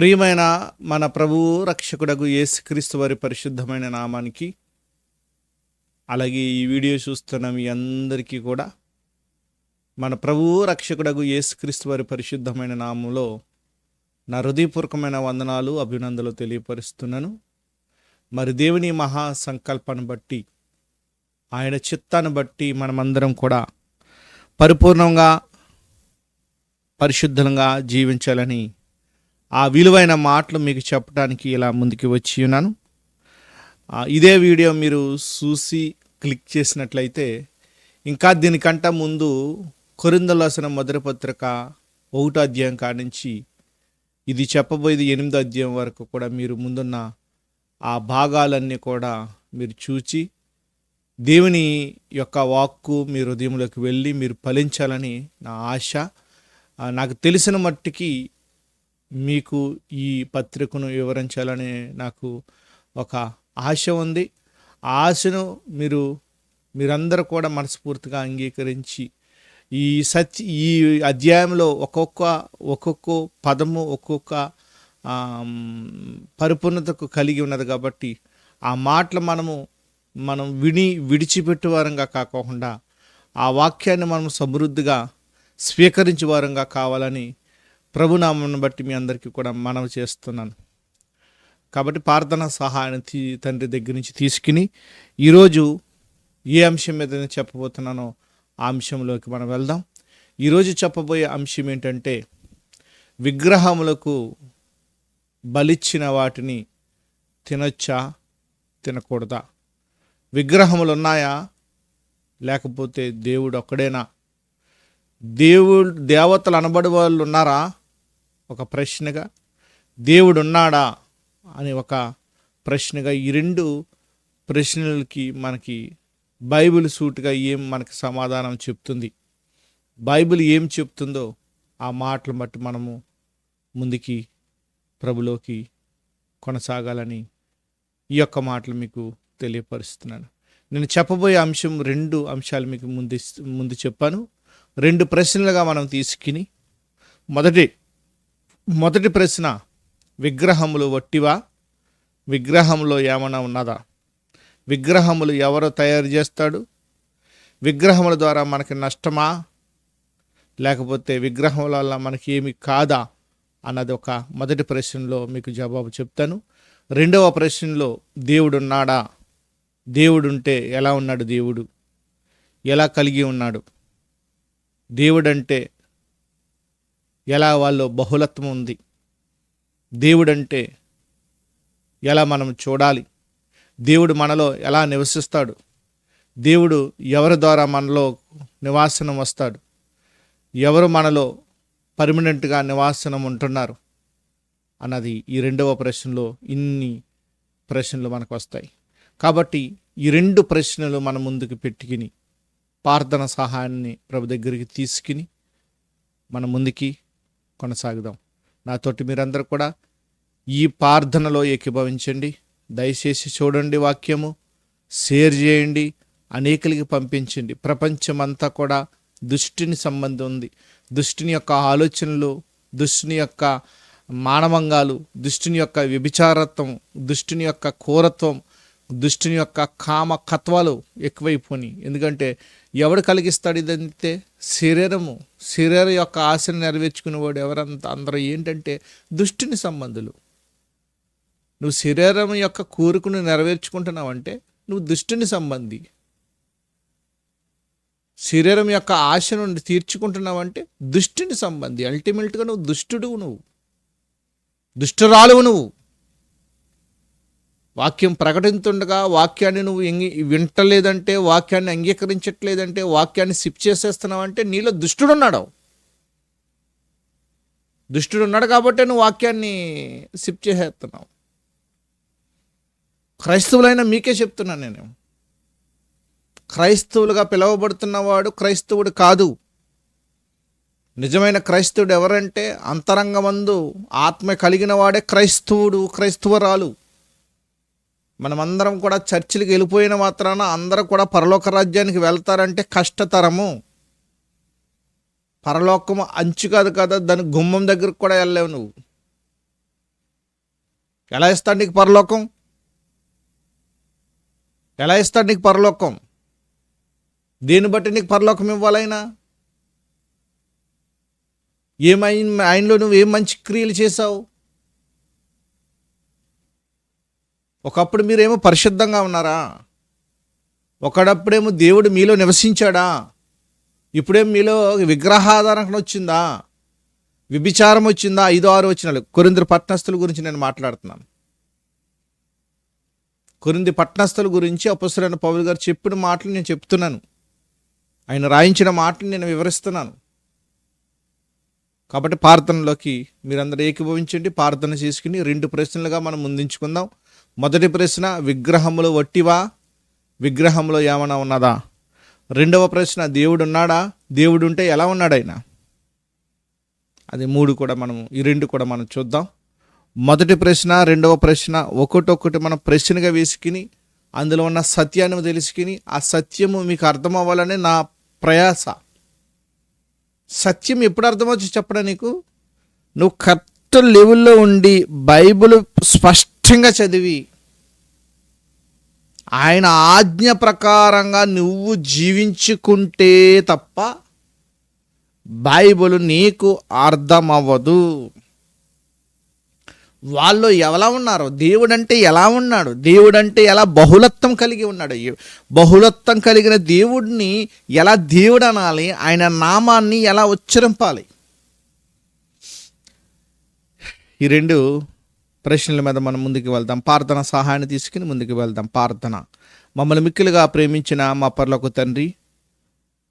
ప్రియమైన మన ప్రభువు రక్షకుడగు యేసుక్రీస్తు వారి పరిశుద్ధమైన నామానికి, అలాగే ఈ వీడియో చూస్తున్న మీ అందరికీ కూడా మన ప్రభువు రక్షకుడగు యేసుక్రీస్తు వారి పరిశుద్ధమైన నామంలో నా హృదయపూర్వకమైన వందనాలు, అభినందనలు తెలియపరుస్తున్నాను. మరి దేవుని మహా సంకల్పాన్ని బట్టి, ఆయన చిత్తాన్ని బట్టి మనమందరం కూడా పరిపూర్ణంగా పరిశుద్ధంగా జీవించాలని ఆ విలువైన మాటలు మీకు చెప్పడానికి ఇలా ముందుకు వచ్చి ఉన్నాను. ఇదే వీడియో మీరు చూసి క్లిక్ చేసినట్లయితే ఇంకా దీనికంట ముందు కొరింథీయులకు రాసిన మొదటి పత్రిక 1వ అధ్యాయం కానించి ఇది చెప్పబోయేది 8వ అధ్యాయం వరకు కూడా మీరు ముందున్న ఆ భాగాలన్నీ కూడా మీరు చూచి దేవుని యొక్క వాక్కు మీ హృదయంలోకి వెళ్ళి మీరు ఫలించాలని నా ఆశ. నాకు తెలిసిన మట్టికి మీకు ఈ పత్రికను వివరించాలని నాకు ఒక ఆశ ఉంది. ఆ ఆశను మీరందరూ కూడా మనస్ఫూర్తిగా అంగీకరించి ఈ అధ్యాయంలో ఒక్కొక్క పదము ఒక్కొక్క పరిపూర్ణతకు కలిగి ఉన్నది కాబట్టి ఆ మాటలు మనం విడిచిపెట్టే వారంగా కాకుండా ఆ వాక్యాన్ని మనం సమృద్ధిగా స్వీకరించే వారంగా కావాలని ప్రభునామను బట్టి మీ అందరికీ కూడా మనవి చేస్తున్నాను. కాబట్టి ప్రార్థన సహాయాన్ని తండ్రి దగ్గర నుంచి తీసుకుని ఈరోజు ఏ అంశం మీద నేను చెప్పబోతున్నానో ఆ అంశంలోకి మనం వెళ్దాం. ఈరోజు చెప్పబోయే అంశం ఏంటంటే, విగ్రహములకు బలిచ్చిన వాటిని తినొచ్చా తినకూడదా? విగ్రహములు ఉన్నాయా, లేకపోతే దేవుడు ఒక్కడేనా? దేవతలు అనబడి వాళ్ళు ఉన్నారా? ఒక ప్రశ్నగా, దేవుడు ఉన్నాడా అని ఒక ప్రశ్నగా, ఈ రెండు ప్రశ్నలకి మనకి బైబిల్ సూటిగా మనకి సమాధానం చెప్తుంది. బైబిల్ ఏం చెప్తుందో ఆ మాటలు బట్టి మనము ముందుకి ప్రభులోకి కొనసాగాలని ఈ యొక్క మాటలు మీకు తెలియపరుస్తున్నాను. నేను చెప్పబోయే అంశం 2 అంశాలు మీకు ముందు చెప్పాను. 2 ప్రశ్నలుగా మనం తీసుకుని, మొదటి ప్రశ్న, విగ్రహములు వట్టివా? విగ్రహంలో ఏమైనా ఉన్నదా? విగ్రహములు ఎవరు తయారు చేస్తాడు? విగ్రహముల ద్వారా మనకి నష్టమా, లేకపోతే విగ్రహముల వల్ల మనకి ఏమి కాదా అన్నది ఒక మొదటి ప్రశ్నలో మీకు జవాబు చెప్తాను. 2వ ప్రశ్నలో, దేవుడు ఉన్నాడా? దేవుడు ఉంటే ఎలా ఉన్నాడు? దేవుడు ఎలా కలిగి ఉన్నాడు? దేవుడంటే ఎలా వాళ్ళలో బహుళత్వం ఉంది? దేవుడంటే ఎలా మనం చూడాలి? దేవుడు మనలో ఎలా నివసిస్తాడు? దేవుడు ఎవరి ద్వారా మనలో నివాసనం వస్తాడు? ఎవరు మనలో పర్మనెంట్గా నివాసనం ఉంటున్నారు అన్నది ఈ 2వ ప్రశ్నలో ఇన్ని ప్రశ్నలు మనకు వస్తాయి. కాబట్టి ఈ 2 ప్రశ్నలు మన ముందుకు పెట్టుకుని ప్రార్థన సహాయాన్ని ప్రభు దగ్గరికి తీసుకుని మన ముందుకి కొనసాగుదాం. నాతోటి మీరందరూ కూడా ఈ ప్రార్థనలో ఏకీభవించండి. దయచేసి చూడండి, వాక్యము షేర్ చేయండి, అనేకులకి పంపించండి. ప్రపంచమంతా కూడా దుష్టుని సంబంధం ఉంది. దుష్టుని యొక్క ఆలోచనలు, దుష్టుని యొక్క మానవంగాలు, దుష్టుని యొక్క వ్యభిచారత్వం, దుష్టుని యొక్క క్రూరత్వం, దుష్టుని యొక్క కామకత్వాలు ఎక్కువైపోయి. ఎందుకంటే ఎవడు కలిగిస్తాడు ఇదంతే? శరీరం యొక్క ఆశను నెరవేర్చుకునేవాడు ఎవరంతా? అందరూ ఏంటంటే దుష్టుని సంబంధులు. నువ్వు శరీరం యొక్క కోరికను నెరవేర్చుకుంటున్నావంటే నువ్వు దుష్టుని సంబంధి. శరీరం యొక్క ఆశను తీర్చుకుంటున్నావంటే దుష్టుని సంబంధి. అల్టిమేట్గా నువ్వు దుష్టురాలువు నువ్వు. వాక్యం ప్రకటిస్తుండగా వాక్యాన్ని నువ్వు వింటలేదంటే, వాక్యాన్ని అంగీకరించట్లేదంటే, వాక్యాన్ని సిప్ చేసేస్తున్నావంటే నీలో దుష్టుడున్నాడు కాబట్టి నువ్వు వాక్యాన్ని సిప్ చేసేస్తున్నావు. క్రైస్తవులైన మీకే చెప్తున్నాను నేను, క్రైస్తవులుగా పిలువబడుతున్నవాడు క్రైస్తవుడు కాదు. నిజమైన క్రైస్తవుడు ఎవరంటే అంతరంగమందు ఆత్మ కలిగిన వాడే క్రైస్తవురాలు. మనమందరం కూడా చర్చిలకు వెళ్ళిపోయిన మాత్రాన అందరూ కూడా పరలోక రాజ్యానికి వెళ్తారంటే కష్టతరము. పరలోకము అంచు కాదు కదా, దాని గుమ్మం దగ్గరకు కూడా వెళ్ళలేవు నువ్వు. ఎలా ఇస్తాడు నీకు పరలోకం? ఎలా ఇస్తాడు నీకు పరలోకం? దేన్ని బట్టి నీకు పరలోకం ఇవ్వాలైనా? ఆయనలో నువ్వు ఏం మంచి క్రియలు చేశావు? ఒకప్పుడు మీరేమో పరిశుద్ధంగా ఉన్నారా? ఒకడప్పుడేమో దేవుడు మీలో నివసించాడా? ఇప్పుడేమో మీలో విగ్రహాధారణ వచ్చిందా? వ్యభిచారం వచ్చిందా? 5-6 వచనాలు కొరింథీ పట్టణస్థుల గురించి నేను మాట్లాడుతున్నాను. కొరింథీ పట్టణస్థుల గురించి అపొస్తలుడైన పౌలు గారు చెప్పిన మాటలు నేను చెప్తున్నాను. ఆయన రాయించిన మాటలు నేను వివరిస్తున్నాను. కాబట్టి ప్రార్థనలోకి మీరందరూ ఏకీభవించండి. ప్రార్థన చేసుకుని 2 ప్రశ్నలుగా మనం ముందుంచుకుందాం. మొదటి ప్రశ్న, విగ్రహములు వట్టివా? విగ్రహంలో ఏమైనా ఉన్నదా? రెండవ ప్రశ్న, దేవుడు ఉన్నాడా? దేవుడు ఉంటే ఎలా ఉన్నాడు ఆయన? అది 3 కూడా ఈ 2 కూడా మనం చూద్దాం. మొదటి ప్రశ్న, రెండవ ప్రశ్న ఒక్కొక్కటి మనం ప్రశ్నగా వేసుకుని అందులో ఉన్న సత్యాన్ని తెలుసుకుని ఆ సత్యము మీకు అర్థం అవ్వాలని నా ప్రయాస. సత్యం ఎప్పుడు అర్థమవచ్చు చెప్పడా నీకు? నువ్వు కరెక్ట్ లెవెల్లో ఉండి బైబిల్ స్పష్టంగా చదివి ఆయన ఆజ్ఞ ప్రకారంగా నువ్వు జీవించుకుంటే తప్ప బైబిల్ నీకు అర్థం అవ్వదు. వాళ్ళు ఎలా ఉన్నారు? దేవుడంటే ఎలా ఉన్నాడు? దేవుడంటే ఎలా బహుళత్వం కలిగి ఉన్నాడు? బహుళత్వం కలిగిన దేవుడిని ఎలా దేవుడు అనాలి? ఆయన నామాన్ని ఎలా ఉచ్చరింపాలి? ఈ 2 ప్రశ్నల మీద మనం ముందుకు వెళ్దాం. ప్రార్థన సహాయాన్ని తీసుకుని ముందుకు వెళ్దాం. ప్రార్థన. మమ్మల్ని మిక్కిలుగా ప్రేమించిన మా పరలోక తండ్రి,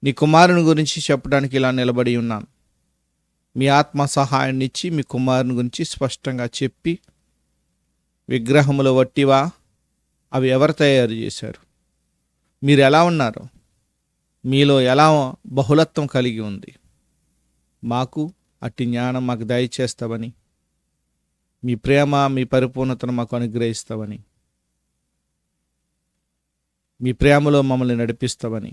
నీ కుమారుని గురించి చెప్పడానికి ఇలా నిలబడి ఉన్నాను. మీ ఆత్మ సహాయాన్ని ఇచ్చి మీ కుమారుని గురించి స్పష్టంగా చెప్పి, విగ్రహములు వట్టివా? అవి ఎవరు తయారు చేశారు? మీరు ఎలా ఉన్నారు? మీలో ఎలా బహుళత్వం కలిగి ఉంది? మాకు అట్టి జ్ఞానం మాకు దయచేస్తావని, మీ ప్రేమ మీ పరిపూర్ణతను మాకు అనుగ్రహిస్తావని, మీ ప్రేమలో మమ్మల్ని నడిపిస్తావని,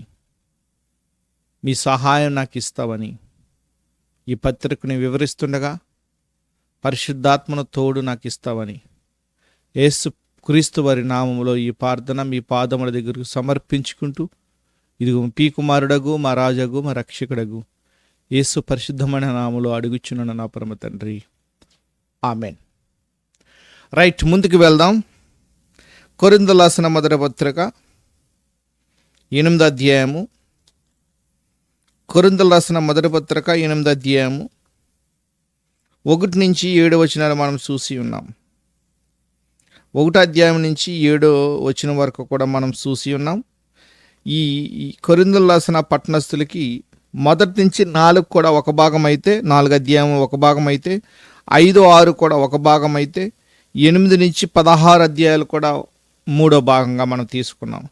మీ సహాయం నాకు ఇస్తావని ఈ పత్రికని వివరిస్తుండగా పరిశుద్ధాత్మను తోడు నాకు ఇస్తావని యేసు క్రీస్తు వారి నామములో ఈ ప్రార్థన మీ పాదముల దగ్గరకు సమర్పించుకుంటూ, ఇదిగో మీ కుమారుడగు మా రాజగు మా రక్షకుడగు యేసు పరిశుద్ధమైన నామములో అడుగుచున్నాను నా పరమ తండ్రి, ఆమెన్. రైట్, ముందుకు వెళ్దాం. కొరింథీయులకు రాసిన మొదటి పత్రిక 8వ అధ్యాయము. కొరింథీయులకు రాసిన మొదటి పత్రిక 8వ అధ్యాయము 1 నుంచి 7 వచనాలు మనం చూసి ఉన్నాం. 1వ అధ్యాయం నుంచి 7వ వచనం వరకు కూడా మనం చూసి ఉన్నాం. ఈ కొరింథీయులకు రాసిన పట్టణస్థులకి 1 నుంచి 4 కూడా ఒక భాగం అయితే, 4వ అధ్యాయం ఒక భాగం అయితే, 5, 6 కూడా ఒక భాగం అయితే, 8 నుంచి 16 అధ్యాయాలు కూడా 3వ భాగంగా మనం తీసుకున్నాం.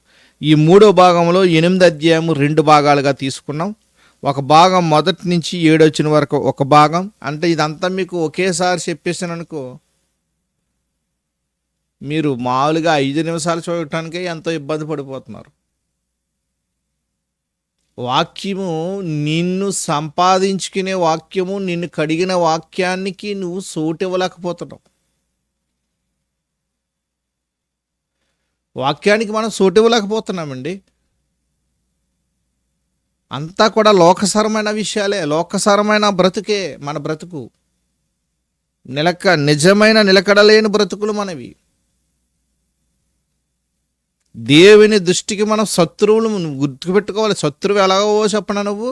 ఈ 3వ భాగంలో 8వ అధ్యాయం 2 భాగాలుగా తీసుకున్నాం. ఒక భాగం 1 నుంచి 7 వచ్చిన వరకు ఒక భాగం. అంటే ఇదంతా మీకు ఒకేసారి చెప్పేసాను అనుకో, మీరు మామూలుగా 5 నిమిషాలు చూడటానికే ఎంతో ఇబ్బంది పడిపోతున్నారు. వాక్యము నిన్ను సంపాదించుకునే వాక్యము, నిన్ను కడిగిన వాక్యానికి నువ్వు సోటు ఇవ్వలేకపోతున్నావు. వాక్యానికి మనం సోటు ఇవ్వలేకపోతున్నామండి. అంతా కూడా లోకసరమైన విషయాలే, లోకసరమైన బ్రతుకే మన బ్రతుకు. నిజమైన నిలకడలేని బ్రతుకులు మనవి. దేవుని దృష్టికి మనం శత్రువులు గుర్తుపెట్టుకోవాలి. శత్రువు ఎలాగో చెప్పనా, నువ్వు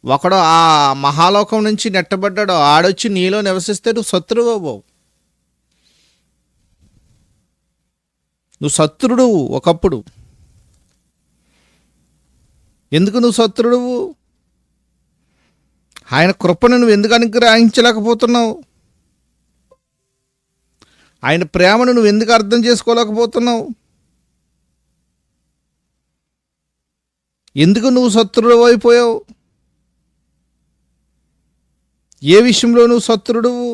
ఒకడు ఆ మహాలోకం నుంచి నెట్టబడ్డాడు, ఆడొచ్చి నీలో నివసిస్తే నువ్వు శత్రువు అవ్వవు. నువ్వు శత్రుడు ఒకప్పుడు. ఎందుకు నువ్వు శత్రుడువు? ఆయన కృపను నువ్వు ఎందుకు అనుగ్రహించలేకపోతున్నావు? ఆయన ప్రేమను నువ్వు ఎందుకు అర్థం చేసుకోలేకపోతున్నావు? ఎందుకు నువ్వు శత్రుడు అయిపోయావు? ఏ విషయంలో నువ్వు శత్రుడువు?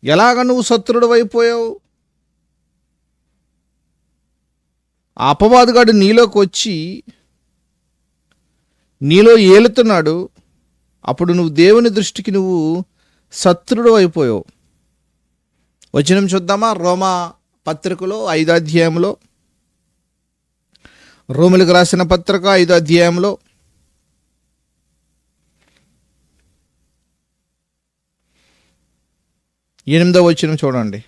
ఎలాగ నువ్వు శత్రుడు అయిపోయావు? ఆ అపవాదిగాడు నీలోకి వచ్చి నీలో ఏలుతున్నాడు. అప్పుడు నువ్వు దేవుని దృష్టికి నువ్వు శత్రుడు అయిపోయావు. వచనం చూద్దామా? రోమా పత్రికలో 5వ అధ్యాయంలో, రోమిలకు రాసిన పత్రిక 5వ అధ్యాయంలో 8వ వచనం చూడండి.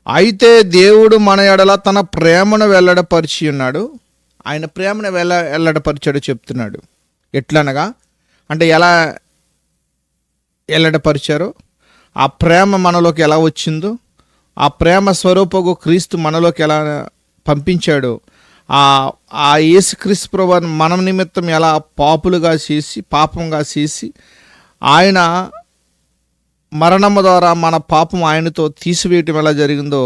అయితే దేవుడు మన ఎడల తన ప్రేమను వెల్లడపరిచి ఉన్నాడు. ఆయన ప్రేమను వెల్లడపరిచాడు చెప్తున్నాడు. ఎట్లనగా అంటే ఎలా వెల్లడపరిచారో, ఆ ప్రేమ మనలోకి ఎలా వచ్చిందో, ఆ ప్రేమ స్వరూపకు క్రీస్తు మనలోకి ఎలా పంపించాడో, ఆ యేసుక్రీస్తు ప్రభువును మన నిమిత్తం ఎలా పాపంగా చేసి ఆయన మరణము ద్వారా మన పాపం ఆయనతో తీసివేయటం ఎలా జరిగిందో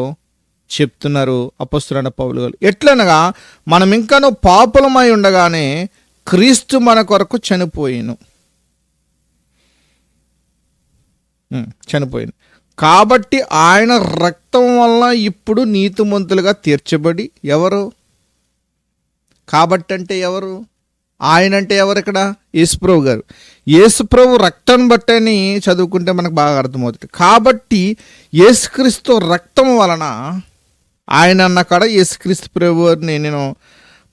చెప్తున్నారు అపొస్తలుడైన పౌలు గారు. ఎట్లనగా మనం ఇంకనూ పాపులమై ఉండగానే క్రీస్తు మన కొరకు చనిపోయాను. కాబట్టి ఆయన రక్తం వల్ల ఇప్పుడు నీతిమంతులుగా తీర్చబడి ఎవరు? కాబట్టి అంటే ఎవరు? ఆయన అంటే ఎవరు? ఇక్కడ యేసుప్రభు గారు. యేసుప్రభు రక్తం బట్టని చదువుకుంటే మనకు బాగా అర్థమవుతుంది. కాబట్టి యేసుక్రీస్తు రక్తం వలన, ఆయన అన్న కాడ యేసుక్రీస్తు ప్రభు నేను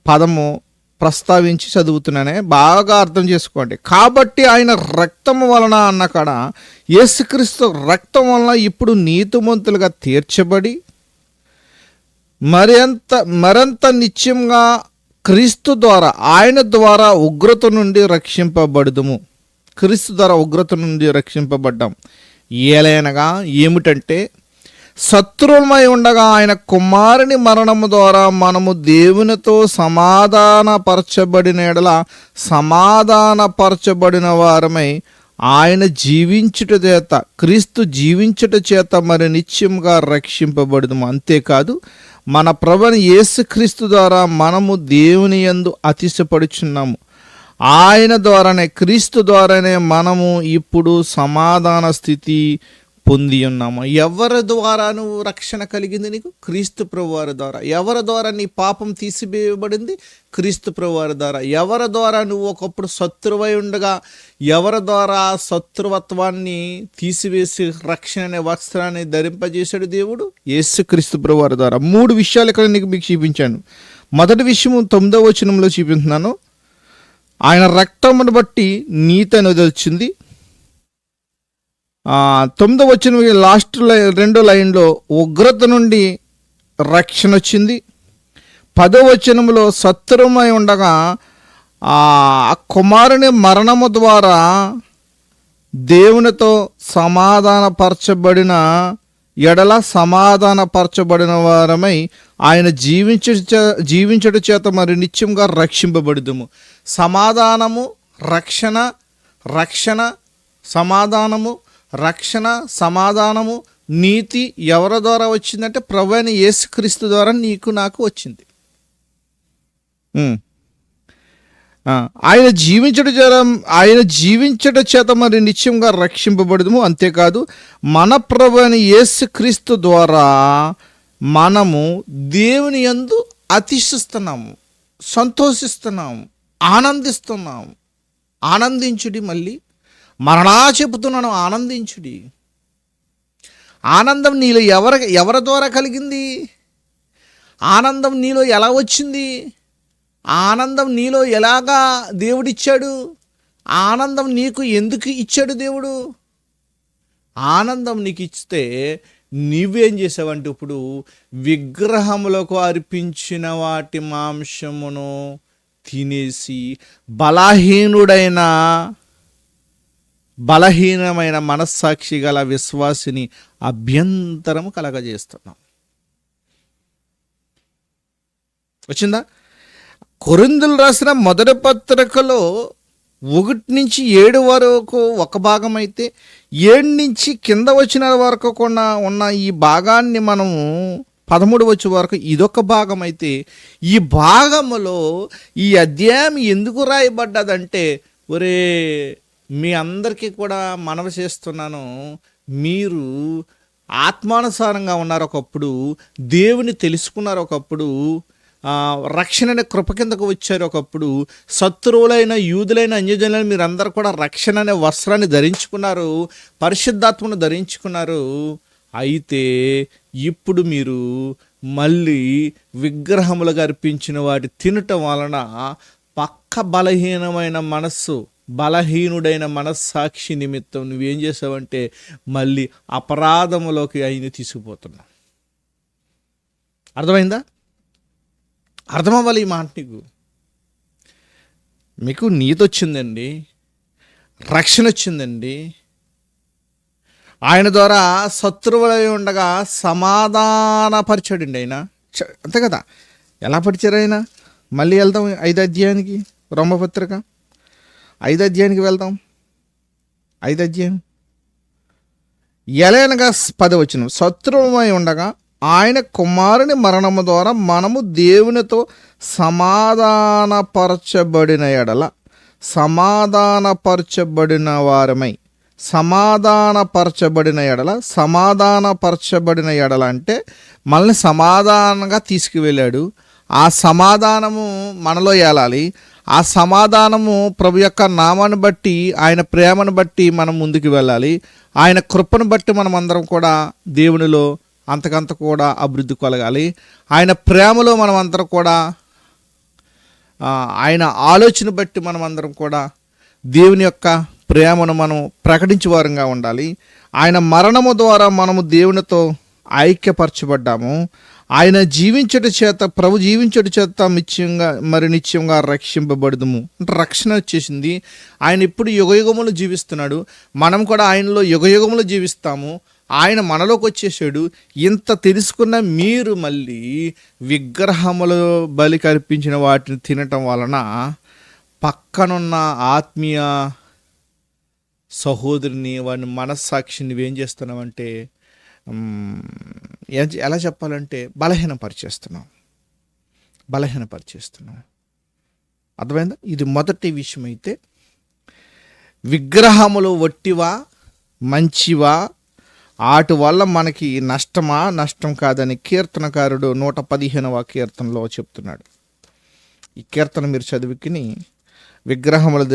పదము ప్రస్తావించి చదువుతున్నానే, బాగా అర్థం చేసుకోండి. కాబట్టి ఆయన రక్తం వలన అన్న కాడ యేసుక్రీస్తు రక్తం వలన ఇప్పుడు నీతిమంతులుగా తీర్చబడి మరింత నిత్యంగా క్రీస్తు ద్వారా, ఆయన ద్వారా ఉగ్రత నుండి రక్షింపబడుదుము. క్రీస్తు ద్వారా ఉగ్రత నుండి రక్షింపబడ్డాం. ఏలైనగా ఏమిటంటే, శత్రువులమై ఉండగా ఆయన కుమారుని మరణము ద్వారా మనము దేవునితో సమాధానపరచబడిన ఎడల సమాధానపరచబడిన వారమై ఆయన జీవించుట చేత, క్రీస్తు జీవించుట చేత మరి నిత్యంగా రక్షింపబడుదుము. అంతేకాదు, మన ప్రభువైన యేసుక్రీస్తు ద్వారా మనము దేవుని యందు అతిశయపడుచున్నాము. ఆయన ద్వారానే, క్రీస్తు ద్వారానే మనము ఇప్పుడు సమాధాన స్థితి పొంది ఉన్నాము. ఎవరి ద్వారా నువ్వు రక్షణ కలిగింది? నీకు క్రీస్తు ప్రభువారి ద్వారా. ఎవరి ద్వారా నీ పాపం తీసివేయబడింది? క్రీస్తు ప్రభువారి ద్వారా. ఎవరి ద్వారా నువ్వు ఒకప్పుడు శత్రువై ఉండగా, ఎవరి ద్వారా శత్రువత్వాన్ని తీసివేసి రక్షణ అనే వస్త్రాన్ని ధరింపజేశాడు దేవుడు? యేసుక్రీస్తు ప్రభువారి ద్వారా. 3 విషయాలు ఇక్కడ మీకు చూపించాను. మొదటి విషయం 9వ వచనంలో చూపించున్నాను. ఆయన రక్తమును బట్టి నీతి అనేది వచ్చింది. 9వ వచనం లాస్ట్ 2వ లైన్లో ఉగ్రత నుండి రక్షణ వచ్చింది. 10వ వచనంలో శత్రుమై ఉండగా ఆ కుమారుని మరణము ద్వారా దేవునితో సమాధానపరచబడిన ఎడల సమాధానపరచబడిన వారమై ఆయన జీవించట చేత మరి నిత్యంగా రక్షింపబడుదుము. సమాధానము, రక్షణ, సమాధానము, సమాధానము, నీతి ఎవరి ద్వారా వచ్చిందంటే ప్రభువైన యేసుక్రీస్తు ద్వారా నీకు నాకు వచ్చింది. ఆయన జీవించట చేత మరి నిత్యంగా రక్షింపబడదుము. అంతేకాదు, మన ప్రభువైన యేసుక్రీస్తు ద్వారా మనము దేవుని యందు అతిశిస్తున్నాము, సంతోషిస్తున్నాము, ఆనందిస్తున్నాము. ఆనందించుడి. మళ్ళీ మరలా చెబుతున్నాను, ఆనందించుడి. ఆనందం నీలో ఎవరి ద్వారా కలిగింది? ఆనందం నీలో ఎలా వచ్చింది? ఆనందం నీలో ఎలాగా దేవుడిచ్చాడు? ఆనందం నీకు ఎందుకు ఇచ్చాడు దేవుడు? ఆనందం నీకు ఇస్తే నువ్వేం చేసావంటే, ఇప్పుడు విగ్రహములకు అర్పించిన వాటి మాంసమును తినేసి బలహీనమైన మనస్సాక్షి గల విశ్వాసిని అభ్యంతరము కలగజేస్తున్నాం. వచ్చిందా? కొరింథీయులకు రాసిన మొదటి పత్రికలో 1-7 వరకు ఒక భాగం అయితే, 7 నుంచి కింద వచ్చిన వరకు కూడా ఉన్న ఈ భాగాన్ని మనము 13 వచ్చే వరకు ఇదొక భాగం అయితే, ఈ భాగములో ఈ అధ్యాయం ఎందుకు రాయబడ్డదంటే, ఒరే మీ అందరికీ కూడా మనవి చేస్తున్నాను, మీరు ఆత్మానుసారంగా ఉన్నారు ఒకప్పుడు, దేవుని తెలుసుకున్నారు ఒకప్పుడు, రక్షణ అనే కృప కిందకు వచ్చారు. ఒకప్పుడు శత్రువులైన యూదులైన అన్యజనులైన మీరందరూ కూడా రక్షణ అనే వస్త్రాన్ని ధరించుకున్నారు, పరిశుద్ధాత్మను ధరించుకున్నారు. అయితే ఇప్పుడు మీరు మళ్ళీ విగ్రహములుగా అర్పించిన వాటి తినటం వలన పక్క బలహీనుడైన మనస్సాక్షి నిమిత్తం నువ్వేం చేసావంటే మళ్ళీ అపరాధములోకి ఆయన తీసుకుపోతున్నావు. అర్థమైందా? అర్థమవ్వాలి ఈ మాట. మీకు నీతి వచ్చిందండి, రక్షణ వచ్చిందండి. ఆయన ద్వారా శత్రువులై ఉండగా సమాధానపరిచాడండి ఆయన. అంతే కదా? ఎలా పరిచారు ఆయన? మళ్ళీ వెళ్దాం 5వ అధ్యాయానికి, రోమపత్రిక 5వ అధ్యాయానికి వెళ్దాం. 5వ అధ్యాయం ఎలాగనగా 10వ వచనం, శత్రువుమై ఉండగా ఆయన కుమారుని మరణము ద్వారా మనము దేవునితో సమాధానపరచబడిన ఎడల అంటే మనల్ని సమాధానంగా తీసుకువెళ్ళాడు. ఆ సమాధానము మనలో ఏలాలి. ఆ సమాధానము ప్రభు యొక్క నామాన్ని బట్టి, ఆయన ప్రేమను బట్టి మనం ముందుకు వెళ్ళాలి. ఆయన కృపను బట్టి మనం అందరం కూడా దేవునిలో అంతకంత కూడా అభివృద్ధి కలగాలి. ఆయన ప్రేమలో మనం అందరం కూడా, ఆయన ఆలోచన బట్టి మనం అందరం కూడా దేవుని యొక్క ప్రేమను మనం ప్రకటించే వారంగా ఉండాలి. ఆయన మరణము ద్వారా మనము దేవునితో ఐక్యపరచబడ్డాము. ఆయన ప్రభు జీవించట చేత నిత్యంగా రక్షింపబడదుము అంటే రక్షణ వచ్చేసింది. ఆయన ఇప్పుడు యుగయుగములు జీవిస్తున్నాడు, మనం కూడా ఆయనలో యుగయుగములు జీవిస్తాము. ఆయన మనలోకి వచ్చేసాడు. ఇంత తెలుసుకున్న మీరు మళ్ళీ విగ్రహములు బలి కల్పించిన వాటిని తినటం వలన పక్కనున్న ఆత్మీయ సహోదరుని, వాడిని మనస్సాక్షిని నువ్వేం చేస్తున్నావంటే ఎలా చెప్పాలంటే బలహీనపరిచేస్తున్నాం. అర్థమైందా? ఇది మొదటి విషయం. అయితే విగ్రహములు వట్టివా మంచివా, వాటి వల్ల మనకి నష్టం కాదని కీర్తనకారుడు 115వ కీర్తనలో చెప్తున్నాడు. ఈ కీర్తన మీరు చదివికిని విగ్రహములు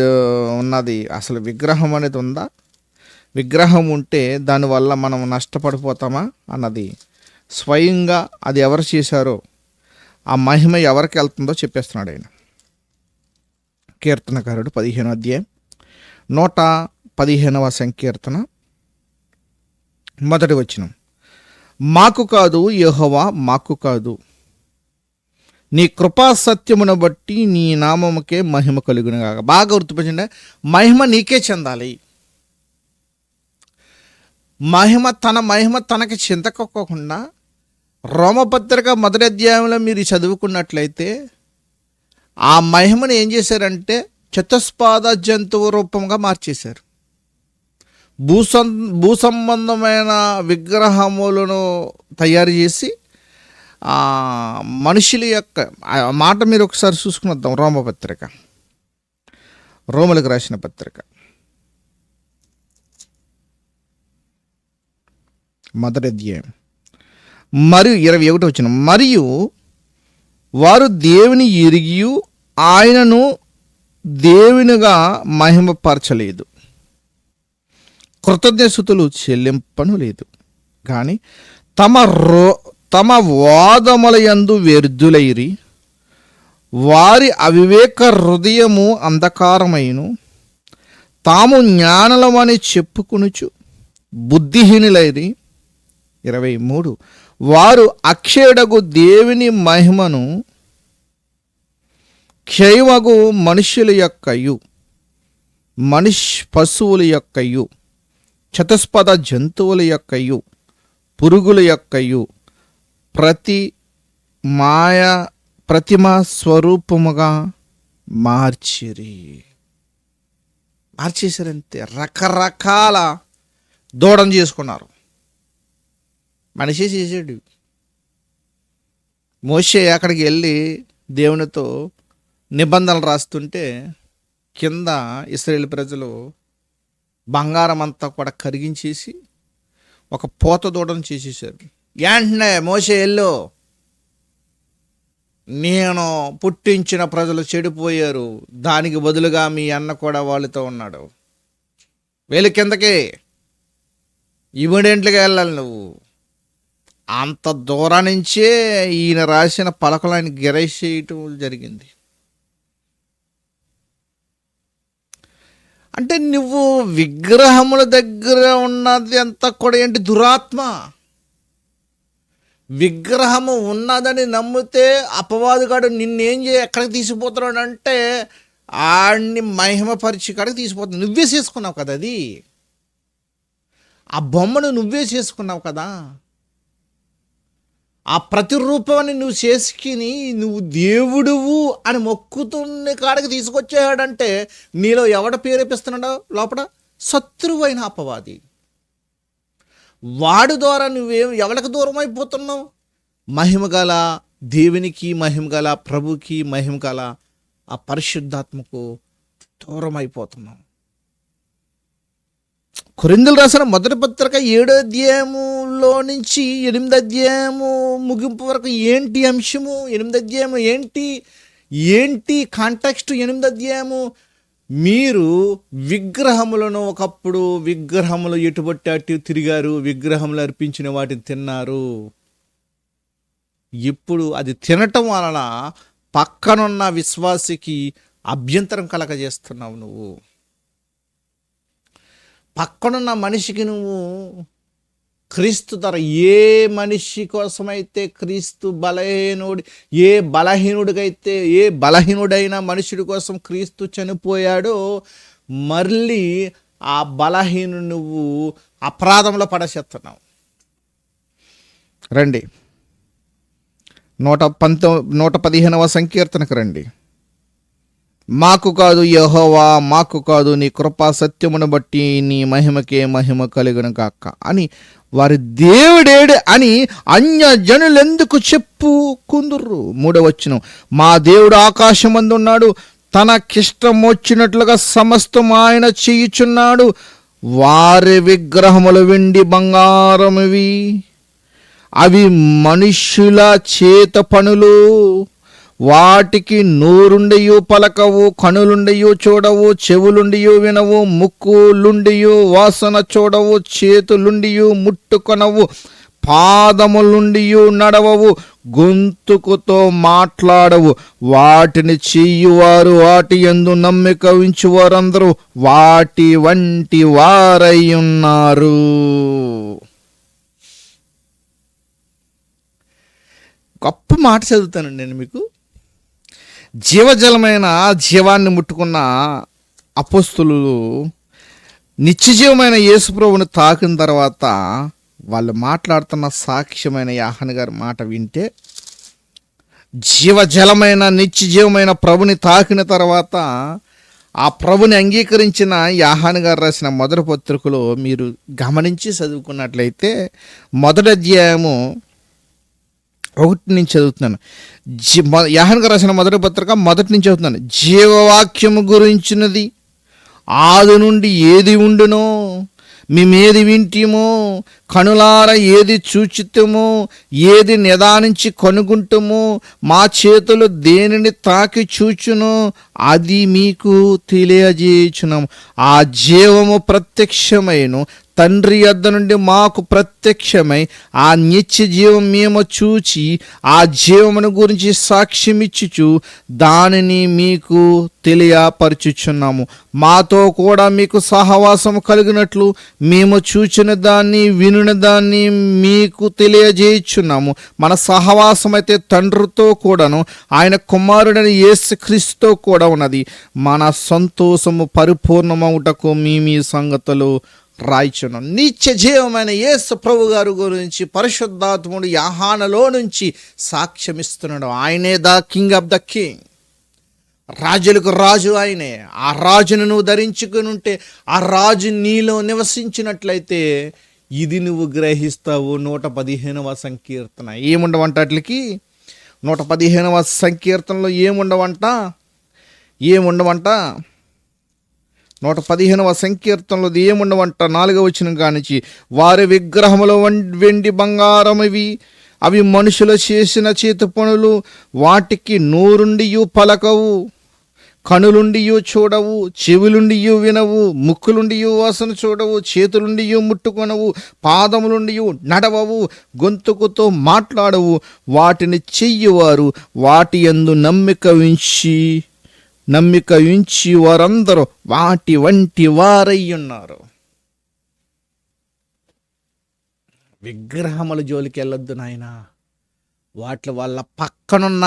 ఉన్నది, అసలు విగ్రహం అనేది ఉందా, విగ్రహం ఉంటే దానివల్ల మనం నష్టపడిపోతామా అన్నది స్వయంగా అది ఎవరు చేశారో ఆ మహిమ ఎవరికి వెళ్తుందో చెప్పేస్తున్నాడు ఆయన. కీర్తనకారుడు 15వ అధ్యాయం 115వ సంకీర్తన మొదటి వచనం, మాకు కాదు యెహోవా, మాకు కాదు, నీ కృపా సత్యమును బట్టి నీ నామముకే మహిమ కలుగునుగాక. బాగా గుర్తుపెట్టండి, మహిమ నీకే చెందాలి. తన మహిమ తనకి చింతకోకుండా రోమపత్రిక మొదటి అధ్యాయంలో మీరు చదువుకున్నట్లయితే ఆ మహిమను ఏం చేశారంటే చతుష్పాద జంతువు రూపంగా మార్చేశారు. భూసంబంధమైన విగ్రహములను తయారు చేసి మనుషుల యొక్క మాట మీరు ఒకసారి చూసుకుని వద్దాం. రోమలకు రాసిన పత్రిక మొదటి అధ్యాయం మరియు 21వ వచనం, మరియు వారు దేవుని ఎరిగి ఆయనను దేవునిగా మహిమపరచలేదు, కృతజ్ఞతలు చెల్లింపను లేదు, కానీ తమ వాదముల యందు వ్యర్థులైరి, వారి అవివేక హృదయము అంధకారమైను, తాము జ్ఞానులమని చెప్పుకొనుచు బుద్ధిహీనులైరి. 23, వారు అక్షయుడగు దేవుని మహిమను క్షయమగు మనుష్యుల యొక్కయు పశువుల యొక్కయు చతుష్పద జంతువుల యొక్కయు పురుగుల యొక్కయు ప్రతిమా స్వరూపముగా మార్చేశారంతే. రకరకాల దూడం చేసుకున్నారు. మనిషి చేసాడు. మోషే అక్కడికి వెళ్ళి దేవునితో నిబంధనలు రాస్తుంటే కింద ఇశ్రాయేలు ప్రజలు బంగారం అంతా కూడా కరిగించేసి ఒక పోత దూడను చేసేసారు. ఏంటనే మోషే వెళ్ళు, నేను పుట్టించిన ప్రజలు చెడిపోయారు, దానికి బదులుగా మీ అన్న కూడా వాళ్ళతో ఉన్నాడు, వేలు కిందకి ఇమీడియట్గా వెళ్ళాలి నువ్వు. అంత దూరం నుంచే ఈయన రాసిన పలకలు ఆయన గిరేసేయటం జరిగింది. అంటే నువ్వు విగ్రహముల దగ్గర ఉన్నది అంతా కూడా ఏంటి? దురాత్మ. విగ్రహము ఉన్నదని నమ్మితే అపవాదుగాడు నిన్నేం ఎక్కడికి తీసుకుపోతున్నాడు అంటే ఆడిని మహిమపరిచి కాడికి తీసుకుపోతున్నాడు. నువ్వే చేసుకున్నావు కదా, అది ఆ బొమ్మను నువ్వే చేసుకున్నావు కదా. ఆ ప్రతిరూపాన్ని నువ్వు చేసుకుని నువ్వు దేవుడువు అని మొక్కుతున్న కాడికి తీసుకొచ్చాడంటే నీలో ఎవడ ప్రేరేపిస్తున్నాడో లోపల? శత్రువు అయిన అపవాది. వాడు ద్వారా నువ్వేం ఎవరికి దూరం అయిపోతున్నావు? మహిమగల దేవునికి, మహిమగల ప్రభుకి, మహిమగల ఆ పరిశుద్ధాత్మకు దూరం అయిపోతున్నావు. కొరింథీయులు రాసిన మొదటి పత్రిక 7వ అధ్యాయములో నుంచి 8వ అధ్యాయము ముగింపు వరకు ఏంటి అంశము? 8వ అధ్యాయము ఏంటి కాంటెక్స్ట్? 8వ అధ్యాయము మీరు విగ్రహములను ఒకప్పుడు విగ్రహములు ఎటుబట్టి అటు తిరిగారు, విగ్రహములు అర్పించిన వాటిని తిన్నారు. ఇప్పుడు అది తినటం వలన పక్కనున్న విశ్వాసికి అభ్యంతరం కలగజేస్తున్నావు. నువ్వు పక్కనున్న మనిషికి నువ్వు క్రీస్తు ధర ఏ మనిషి కోసమైతే క్రీస్తు ఏ బలహీనుడైన మనుషుడి కోసం క్రీస్తు చనిపోయాడో మళ్ళీ ఆ బలహీను నువ్వు అపరాధంలో పడేస్తున్నావు. రండి 115వ సంకీర్తనకు రండి. మాకు కాదు యెహోవా, మాకు కాదు, నీ కృపా సత్యమును బట్టి నీ మహిమకే మహిమ కలుగును గాక అని వారి దేవుడేడు అని అన్యజనులెందుకు చెప్పుకుందురు. 3వ వచనం, మా దేవుడు ఆకాశమందున్నాడు, తనకిష్టం వచ్చినట్లుగా సమస్తం ఆయన చేయుచున్నాడు. వారి విగ్రహములు వెండి బంగారమువి, అవి మనుష్యుల చేత పనులు. వాటికి నోరుండియు పలకవు, కనులుండియు చూడవు, చెవులుండియు వినవు, ముక్కులుండియు వాసన చూడవు, చేతులుండియు ముట్టుకొనవు, పాదములుండియు నడవవు, గొంతుకుతో మాట్లాడవు. వాటిని చెయ్యువారు, వాటి యందు నమ్మిక ఉంచువారందరూ వాటి వంటి వారై ఉన్నారు. గొప్ప మాట చదువుతానండి నేను మీకు. జీవజలమైన జీవాన్ని ముట్టుకున్న అపోస్తులు నిత్యజీవమైన యేసుప్రభుని తాకిన తర్వాత వాళ్ళు మాట్లాడుతున్న సాక్ష్యమైన యోహాను గారి మాట వింటే, జీవజలమైన నిత్యజీవమైన ప్రభుని తాకిన తర్వాత ఆ ప్రభుని అంగీకరించిన యోహాను గారు రాసిన మొదటి పత్రికలో మీరు గమనించి చదువుకున్నట్లయితే, మొదటి అధ్యాయము 1 నుంచి చదువుతున్నాను. యోహాను గారు రాసిన మొదటి పత్రిక 1 నుంచి చదువుతున్నాను. జీవవాక్యము గురించినది ఆది నుండి ఏది ఉండునో మేమేది వింటిమో, కనులార ఏది చూచితమో, ఏది నిదానించి కనుగొంటమో, మా చేతులు దేనిని తాకి చూచునో అది మీకు తెలియజేయుచున్నాము. ఆ జీవము ప్రత్యక్షమైన తండ్రి యొద్ద నుండి మాకు ప్రత్యక్షమై ఆ నిత్య జీవం మేము చూచి ఆ జీవమును గురించి సాక్ష్యమిచ్చుచు దానిని మీకు తెలియపరచుచున్నాము. మాతో కూడా మీకు సహవాసము కలిగినట్లు మేము చూచిన దాన్ని వినిన దాన్ని మీకు తెలియజేయుచున్నాము. మన సహవాసం అయితే తండ్రితో కూడాను ఆయన కుమారుడైన యేసుక్రీస్తుతో కూడా ఉన్నది. మన సంతోషము పరిపూర్ణమవుటకు మీ సంగతులు రాయిచున్నాం. నిత్య జీవమైన యేసు ప్రభు గారి గురించి పరిశుద్ధాత్ముడు యోహానులో నుంచి సాక్ష్యమిస్తున్నాడు. ఆయనే the king of the king, రాజులకు రాజు ఆయనే. ఆ రాజును నువ్వు ధరించుకుని ఉంటే, ఆ రాజు నీలో నివసించినట్లయితే ఇది నువ్వు గ్రహిస్తావు. 115వ సంకీర్తన ఏముండవంట అట్లకి? 115వ సంకీర్తనలో ఏముండవంట? 115వ సంకీర్తనలో ఏముండవంట? 4వ వచనం కానించి, వారి విగ్రహములు వెండి బంగారమివి, అవి మనుషులు చేసిన చేతి పనులు. వాటికి నోరుండియు పలకవు, కనులుండియు చూడవు, చెవులుండియు వినవు, ముక్కులుండియు వాసన చూడవు, చేతులుండియు ముట్టుకొనవు, పాదములుండియు నడవవు, గొంతుకుతో మాట్లాడవు. వాటిని చెయ్యువారు వాటి యందు నమ్మిక ఉంచి వారందరూ వాటి వంటి వారై ఉన్నారు. విగ్రహముల జోలికి వెళ్ళొద్దు నాయన. వాటి వాళ్ళ పక్కనున్న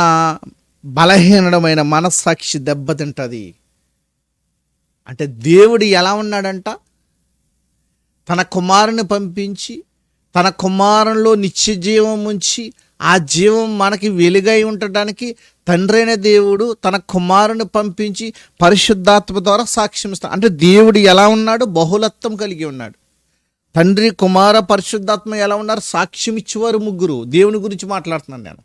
బలహీనమైన మనస్సాక్షి దెబ్బతింటుంది. అంటే దేవుడు ఎలా ఉన్నాడంట? తన కుమారుని పంపించి తన కుమారునిలో నిత్య జీవం ఉంచి ఆ జీవం మనకి వెలుగై ఉండటానికి తండ్రి అయిన దేవుడు తన కుమారుని పంపించి పరిశుద్ధాత్మ ద్వారా సాక్ష్యం ఇస్తాడు. అంటే దేవుడు ఎలా ఉన్నాడు? బహుళత్వం కలిగి ఉన్నాడు. తండ్రి, కుమార, పరిశుద్ధాత్మ ఎలా ఉన్నారు? సాక్ష్యం ఇచ్చేవారు ముగ్గురు. దేవుని గురించి మాట్లాడుతున్నాను నేను.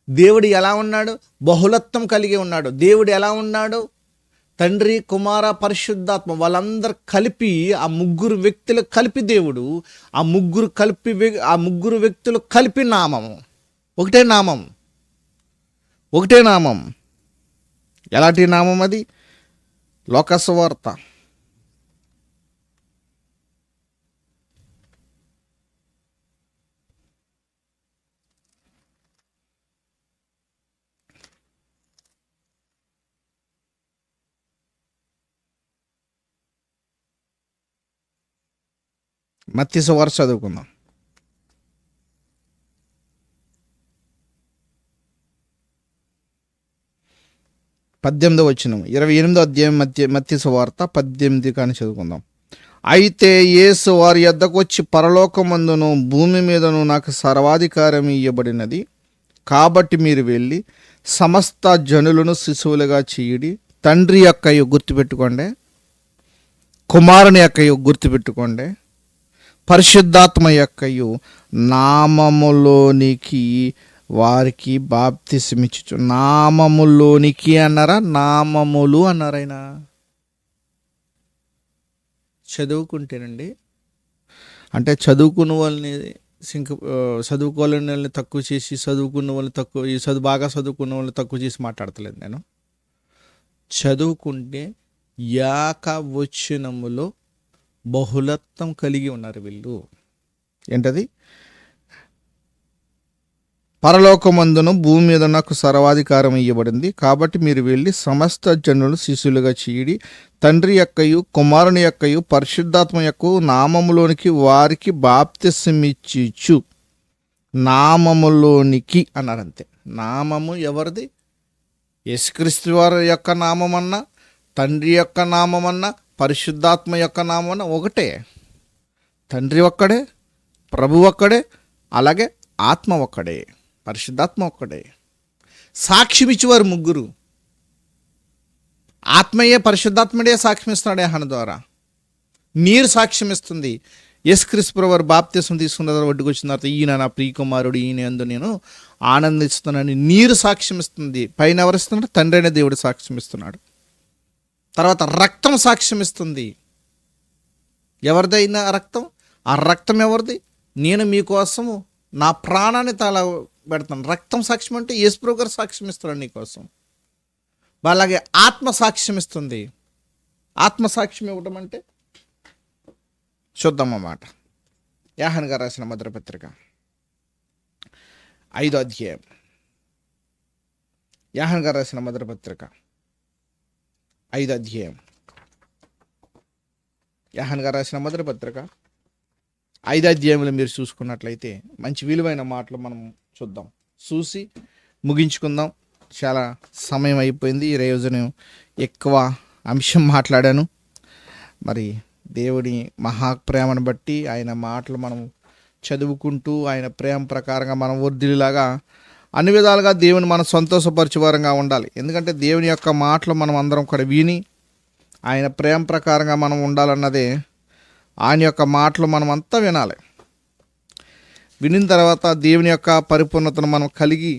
దేవుడు ఎలా ఉన్నాడు? బహుళత్వం కలిగి ఉన్నాడు. దేవుడు ఎలా ఉన్నాడు? తండ్రి, కుమార, పరిశుద్ధాత్మ వాళ్ళందరూ కలిపి, ఆ ముగ్గురు వ్యక్తులు కలిపి దేవుడు, ఆ ముగ్గురు వ్యక్తులు కలిపి నామము ఒకటే నామం. ఎలాంటి నామం అది? లోకసువార్త మత్తయి సువార్త చదువుకుందాం. 18వ వచనం, 28వ అధ్యాయం మత్తయి సువార్త 18 కానీ చదువుకుందాం. అయితే యేసు వారి యొద్దకు వచ్చి, పరలోకమందును భూమి మీదను నాకు సర్వాధికారం ఇయ్యబడినది. కాబట్టి మీరు వెళ్ళి సమస్త జనులను శిశువులుగా చేయుడి. తండ్రి యొక్కయు గుర్తుపెట్టుకోండి, కుమారుని యొక్కయు గుర్తుపెట్టుకోండి, పరిశుద్ధాత్మ యొక్కయు నామములోనికి వారికి బాప్తిసమిచ్చు. నామములోనికి అన్నారా? నామములు అన్నారైనా? చదువుకుంటేనండి, అంటే చదువుకున్న వాళ్ళని చదువుకోలేని వాళ్ళని తక్కువ చేసి, చదువుకున్న వాళ్ళని తక్కువ, బాగా చదువుకున్న వాళ్ళని తక్కువ చేసి మాట్లాడతలేదు నేను. చదువుకుంటే ఏకవచనములో బహుళత్వం కలిగి ఉన్నారు వీళ్ళు. ఏంటది? పరలోకమందును భూమి మీద నాకు సర్వాధికారం ఇవ్వబడింది. కాబట్టి మీరు వెళ్ళి సమస్త జనులను శిష్యులుగా చేయుడి. తండ్రి యొక్కయు కుమారుని యొక్కయు పరిశుద్ధాత్మ యొక్క నామములోనికి వారికి బాప్తిసమిచ్చు. నామములోనికి అన్నారంతే. నామము ఎవరిది? యేసుక్రీస్తు వారి యొక్క నామమన్నా, తండ్రి యొక్క నామమన్నా, పరిశుద్ధాత్మ యొక్క నామమన్నా ఒకటే. తండ్రి ఒక్కడే, ప్రభు ఒక్కడే, అలాగే ఆత్మ ఒక్కడే, పరిశుద్ధాత్మ ఒక్కడే. సాక్ష్యం ఇచ్చేవారు ముగ్గురు. ఆత్మయే, పరిశుద్ధాత్మడే సాక్ష్యం ఇస్తున్నాడు యోహాను ద్వారా. నీరు సాక్ష్యం ఇస్తుంది. యేసుక్రీస్తు వారు బాప్తిసం తీసుకున్న తర్వాత ఒడ్డుకు వచ్చిన తర్వాత, ఈయన నా ప్రియకుమారుడు, ఈయన యందు నేను ఆనందిస్తున్నానని నీరు సాక్ష్యం ఇస్తుంది. పైన ఎవరు ఇస్తున్నాడు? తండ్రి అయిన దేవుడు సాక్ష్యం ఇస్తున్నాడు. తర్వాత రక్తం సాక్ష్యం ఇస్తుంది. ఎవరిదైనా రక్తం? ఆ రక్తం ఎవరిది? నేను మీకోసము నా ప్రాణాన్ని తల పెడతాను. రక్తం సాక్ష్యం అంటే యేసు గారు సాక్ష్యం ఇస్తున్నాడు నీకోసం. అలాగే ఆత్మ సాక్ష్యం ఇస్తుంది. ఆత్మ సాక్ష్యం ఇవ్వడం అంటే చూద్దాం అన్నమాట. యోహాను గారు రాసిన మొదటి పత్రిక 5వ అధ్యాయం. యోహాను గారు రాసిన మొదటి పత్రిక 5వ అధ్యాయం. యోహాను గారు రాసిన మొదటి పత్రిక 5వ అధ్యాయంలో మీరు చూసుకున్నట్లయితే మంచి విలువైన మాటలు మనం చూద్దాం, చూసి ముగించుకుందాం. చాలా సమయం అయిపోయింది. ఈ రోజు నేను ఎక్కువ అంశం మాట్లాడాను. మరి దేవుడి మహాప్రేమను బట్టి ఆయన మాటలు మనం చదువుకుంటూ ఆయన ప్రేమ ప్రకారంగా మనం వర్ధిల్లాగా అన్ని విధాలుగా దేవుని మనం సంతోషపరిచేవారంగా ఉండాలి. ఎందుకంటే దేవుని యొక్క మాటలు మనం అందరం కూడా విని ఆయన ప్రేమ ప్రకారంగా మనం ఉండాలన్నదే. ఆయన యొక్క మాటలు మనం అంతా వినాలి. వినిన తర్వాత దేవుని యొక్క పరిపూర్ణతను మనం కలిగి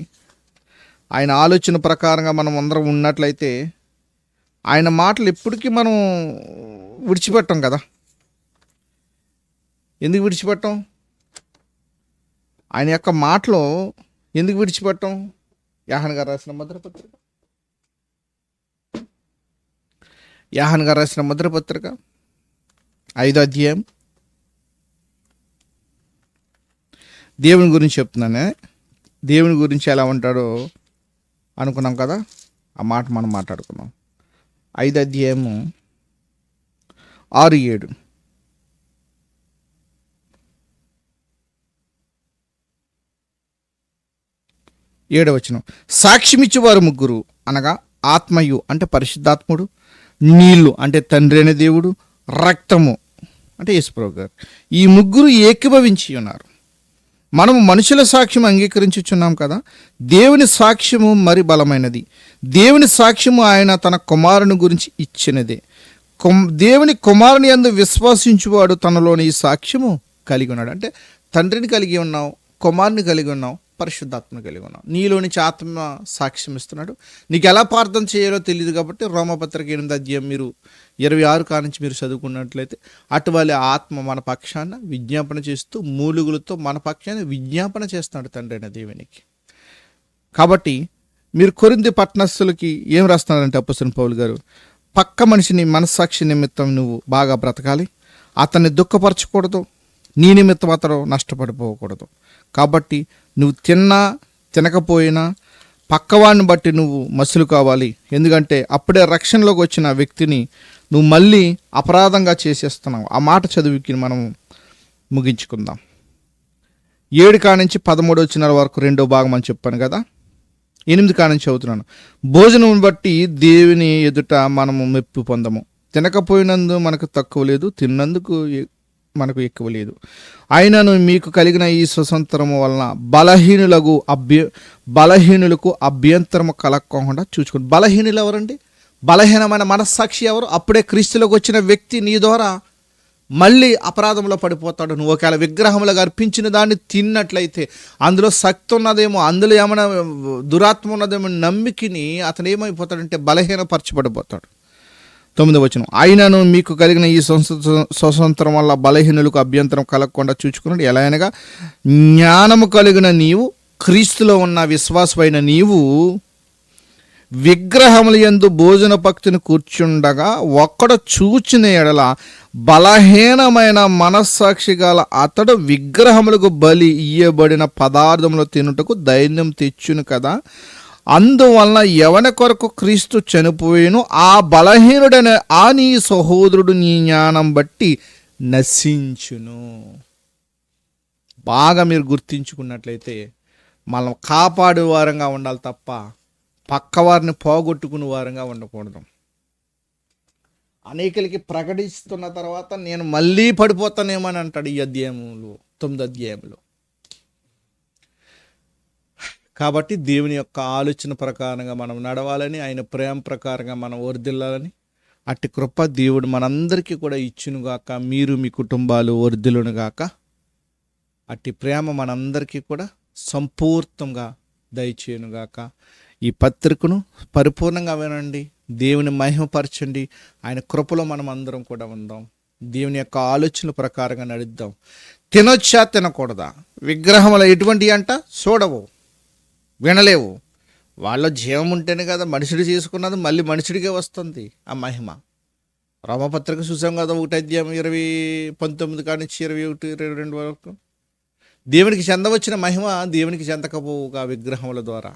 ఆయన ఆలోచన ప్రకారంగా మనం అందరం ఉన్నట్లయితే ఆయన మాటలు ఎప్పటికీ మనం విడిచిపెట్టాం కదా. ఎందుకు విడిచిపెట్టాం? ఆయన యొక్క మాటలు ఎందుకు విడిచిపెట్టం? యోహాను గారు రాసిన ముద్రపత్రిక, యోహాను గారు రాసిన ముద్రపత్రిక 5వ అధ్యాయం, దేవుని గురించి చెప్తున్నానే. దేవుని గురించి ఎలా ఉంటాడో అనుకున్నాం కదా, ఆ మాట మనం మాట్లాడుకున్నాం. 5వ అధ్యాయము 6, 7. 7వ వచనం, సాక్ష్యమిచ్చేవారు ముగ్గురు, అనగా ఆత్మయు అంటే పరిశుద్ధాత్ముడు, నీళ్లు అంటే తండ్రి అనే దేవుడు, రక్తము అంటే యేసుప్రభు గారు, ఈ ముగ్గురు ఏకీభవించి ఉన్నారు. మనము మనుషుల సాక్ష్యం అంగీకరించుచున్నాం కదా, దేవుని సాక్ష్యము మరి బలమైనది. దేవుని సాక్ష్యము ఆయన తన కుమారుని గురించి ఇచ్చినదే. దేవుని కుమారుని యందు విశ్వసించువాడు తనలోని ఈ సాక్ష్యము కలిగి ఉన్నాడు. అంటే తండ్రిని కలిగి ఉన్నావు, కుమారుని కలిగి ఉన్నావు, పరిశుద్ధాత్మను కలిగి ఉన్నావు. నీలో నుంచి ఆత్మ సాక్ష్యం ఇస్తున్నాడు. నీకు ఎలా ప్రార్థన చేయాలో తెలియదు కాబట్టి రోమపత్రిక 8వ అధ్యాయం మీరు 26 కానించి మీరు చదువుకున్నట్లయితే అటువలే ఆత్మ మన పక్షాన విజ్ఞాపన చేస్తూ మూలుగులతో మన పక్షాన విజ్ఞాపన చేస్తున్నాడు తండ్రి అయిన దేవునికి. కాబట్టి మీరు కొరింథీ పట్టణస్థులకి ఏం రాస్తున్నారంటే అపోస్తలుడైన పౌలు గారు, పక్క మనిషిని మనస్సాక్షి నిమిత్తం నువ్వు బాగా బ్రతకాలి, అతన్ని దుఃఖపరచకూడదు, నీ నిమిత్తం అతడు నష్టపడిపోకూడదు. కాబట్టి నువ్వు తినకపోయినా పక్కవాడిని బట్టి నువ్వు మసులు కావాలి. ఎందుకంటే అప్పుడే రక్షణలోకి వచ్చిన వ్యక్తిని నువ్వు మళ్ళీ అపరాధంగా చేసేస్తున్నావు. ఆ మాట చదివికి మనం ముగించుకుందాం. 7 కానించి 13 వచనాల వరకు 2వ భాగం అని చెప్పాను కదా. 8 కానించి చదువుతున్నాను. భోజనం బట్టి దేవుని ఎదుట మనము మెప్పు పొందము. తినకపోయినందు మనకు తక్కువ లేదు, తిన్నందుకు మనకు ఎక్కువ లేదు. అయినను మీకు కలిగిన ఈ స్వతంత్రము వలన బలహీనులకు అభ్యంతరము కలగకుండా చూసుకోండి. బలహీనులు ఎవరండి? బలహీనమైన మనస్సాక్షి ఎవరు? అప్పుడే క్రీస్తులోకి వచ్చిన వ్యక్తి నీ ద్వారా మళ్ళీ అపరాధంలో పడిపోతాడు. నువ్వు ఒకవేళ విగ్రహములుగా అర్పించిన దాన్ని తిన్నట్లయితే అందులో శక్తి ఉన్నదేమో, అందులో ఏమైనా దురాత్మ ఉన్నదేమో నమ్మికిని అతను ఏమైపోతాడంటే బలహీనపరచబడిపోతాడు. 9వ వచనం, అయినను మీకు కలిగిన ఈ స్వతంత్రం వల్ల బలహీనులకు అభ్యంతరం కలగకుండా చూచుకున్నాడు. ఎలా అనగా జ్ఞానము కలిగిన నీవు, క్రీస్తులో ఉన్న విశ్వాసమైన నీవు విగ్రహముల యందు భోజన పక్తిని కూర్చుండగా ఒక్కడు చూచిన ఎడల బలహీనమైన మనస్సాక్షి గల అతడు విగ్రహములకు బలి ఇయ్యబడిన పదార్థములు తినుటకు ధైర్యం తెచ్చును కదా. అందువలన ఎవని కొరకు క్రీస్తు చనిపోయేను, ఆ బలహీనుడైన ఆ నీ సహోదరుడు నీ జ్ఞానం బట్టి నశించును. బాగా మీరు గుర్తించుకున్నట్లయితే మనం కాపాడే వారంగా ఉండాలి తప్ప పక్కవారిని పోగొట్టుకునే వారంగా ఉండకూడదు. అనేకులకి ప్రకటిస్తున్న తర్వాత నేను మళ్ళీ పడిపోతానేమని అంటాడు ఈ అధ్యాయంలో, 9వ అధ్యాయంలో. కాబట్టి దేవుని యొక్క ఆలోచన ప్రకారంగా మనం నడవాలని, ఆయన ప్రేమ ప్రకారంగా మనం వర్ధిల్లాలని అట్టి కృప దేవుడు మనందరికీ కూడా ఇచ్చునుగాక. మీరు మీ కుటుంబాలు వర్ధిల్లునుగాక. అట్టి ప్రేమ మనందరికీ కూడా సంపూర్ణంగా దయచేయునుగాక. ఈ పత్రికను పరిపూర్ణంగా వినండి, దేవుని మహిమపరచండి. ఆయన కృపలో మనం అందరం కూడా ఉందాం. దేవుని యొక్క ఆలోచనల ప్రకారంగా నడుద్దాం. తినొచ్చా తినకూడదా? విగ్రహములు ఎటువంటి అంట చూడవు, వినలేవు. వాళ్ళ జీవం ఉంటేనే కదా మనుషుడు చేసుకున్నది మళ్ళీ మనుషుడికే వస్తుంది ఆ మహిమ. రోమపత్రిక చూసాం కదా, 1వ అధ్యాయం 19 కానించి 21, 22 వరకు. దేవునికి చెందవచ్చిన మహిమ దేవునికి చెందకపోవుగా విగ్రహముల ద్వారా.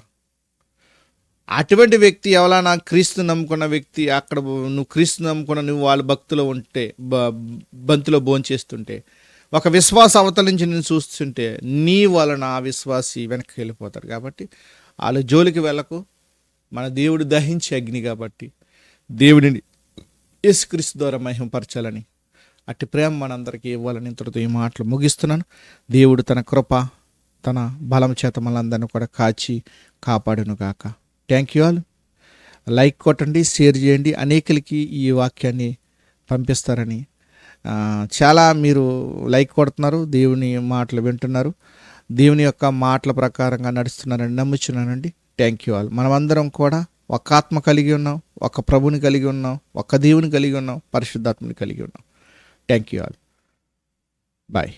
అటువంటి వ్యక్తి ఎవరైనా క్రీస్తు నమ్ముకున్న వ్యక్తి, అక్కడ నువ్వు క్రీస్తు నమ్ముకున్న నువ్వు వాళ్ళ భక్తిలో ఉంటే, బంతిలో భోంచేస్తుంటే, ఒక విశ్వాస అవతల నుంచి నేను చూస్తుంటే నీ వలన ఆ విశ్వాసి వెనక్కి వెళ్ళిపోతాడు. కాబట్టి వాళ్ళ జోలికి వెళ్ళకు. మన దేవుడు దహించే అగ్ని కాబట్టి దేవుడిని యేసుక్రీస్తు ద్వారా మహిమపరచాలని అట్టి ప్రేమ మనందరికీ ఇవ్వాలని ఇంతటితో ఈ మాటలు ముగిస్తున్నాను. దేవుడు తన కృప, తన బలం చేత మనందరిని కూడా కాచి కాపాడును గాక. Thank you all. లైక్ కొట్టండి, షేర్ చేయండి, అనేకులకి ఈ వాక్యాన్ని పంపిస్తారని. చాలా మీరు లైక్ కొడుతున్నారు, దేవుని మాటలు వింటున్నారు, దేవుని యొక్క మాటల ప్రకారంగా నడుస్తున్నారని నమ్ముచున్నానండి. Thank you all. మనమందరం కూడా ఒక ఆత్మ కలిగి ఉన్నాం, ఒక ప్రభుని కలిగి ఉన్నాం, ఒక దేవుని కలిగి ఉన్నాం, పరిశుద్ధాత్మని కలిగి ఉన్నాం. Thank you all. బాయ్.